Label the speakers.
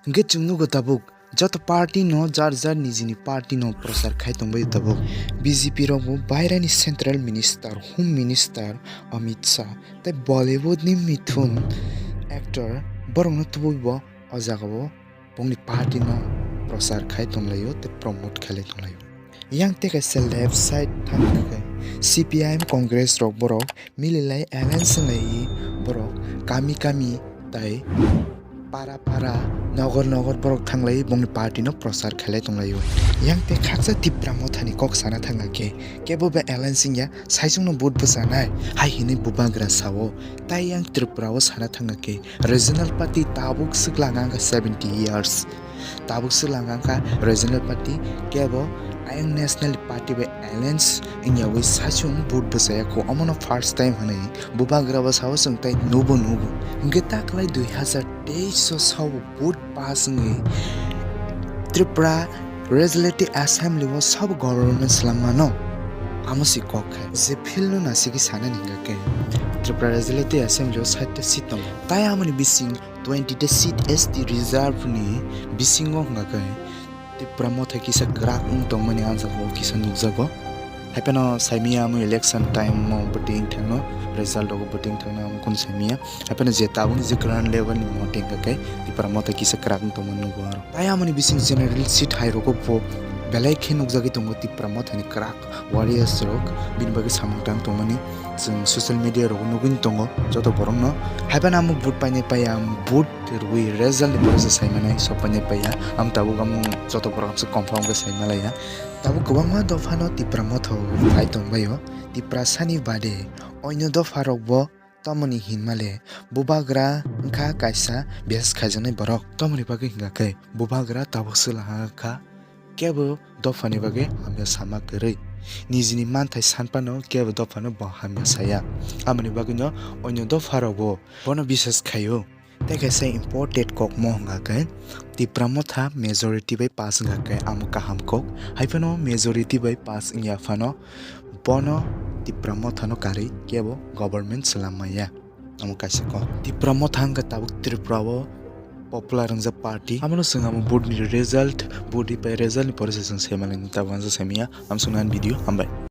Speaker 1: Get to know tabuk. Jot party no jar nizini party no prosar khai tongbai tabuk. BJP rogo bairani Central Minister, Home Minister Amit Shah. Tai Bollywood ni Mithun actor borong no tubuibo ojagabo bongni party no prosar khai tonglayo te promote khalai tonglayo. Yang te kaisa left side thang CPIM Congress rok borok mililai alliance lai borok kami tai para nogor borok thanglai bongni party no prosar khalai tonglayo. Yang te khaksa tipra mothani kok sana thanglake kebo be alliance ya saijung no boot busanai hai hini Bubagra sawo tai yang Tripura o sana thanglake regional party tabuk siklangang 70 years tabuk siklangang regional party kebo ayang national party by alliance inya we sachung boot busaya ko amono first time hanai Bubagra ba sawo sungtai nubu nge Taklai 2023 so sawo boot pass ngi Tripura legislative assembly was sab government slamano amosi kok je philno nasiki sana ninga ke Tripura legislative assembly was 60 seat no tai amoni bising 20 seat ST reserve ni bisingo ngakai Tripura mo thaki sa grak tong mani answer ko kisa nugjago haipeno saimia mo election time mo voting thangno result ko voting thangna mo kun saimia haipeno je tabuni je grand level ni mo tingka kai Tripura mo thaki sa grak tong mani go aro aya mo ni bising general seat high ro ko belai khe nugjagi tongo Tripura mo thani grak warriors rok bin bagi samungtang tong mani जों social media ro nugun tongo joto borong no haibana mo boot paine paya boot rui result process saimana so paine paya am tabu gam joto borong se confirm ga saimala ya tabu gobangma dofano Tripura mo tho phai tongbayo Tripura sani bade oino dofa rok bo tomoni hinmale Bubagra ngkha kaisa bes khajanai borok tomoni bagi hinga kai Bubagra tabu sula kha kebo dofani bagi amya sama kerei nijini manthai sanpano kebo dofano bahamya saya amani bagino onyo dofarogo bono bisas khayo teka say imported kok mo nga kai Tripura mo tha majority by pass nga kai am kaham kok haipano majority by pass nya fano bono Tripura mo thano kari kebo government salamaya am kaisa ko Tripura mo thanga tabuk Tripura wo popular ang party amano sunga mo board ni result body by result ni process ang semaleng tabanza semia am sungan video ambay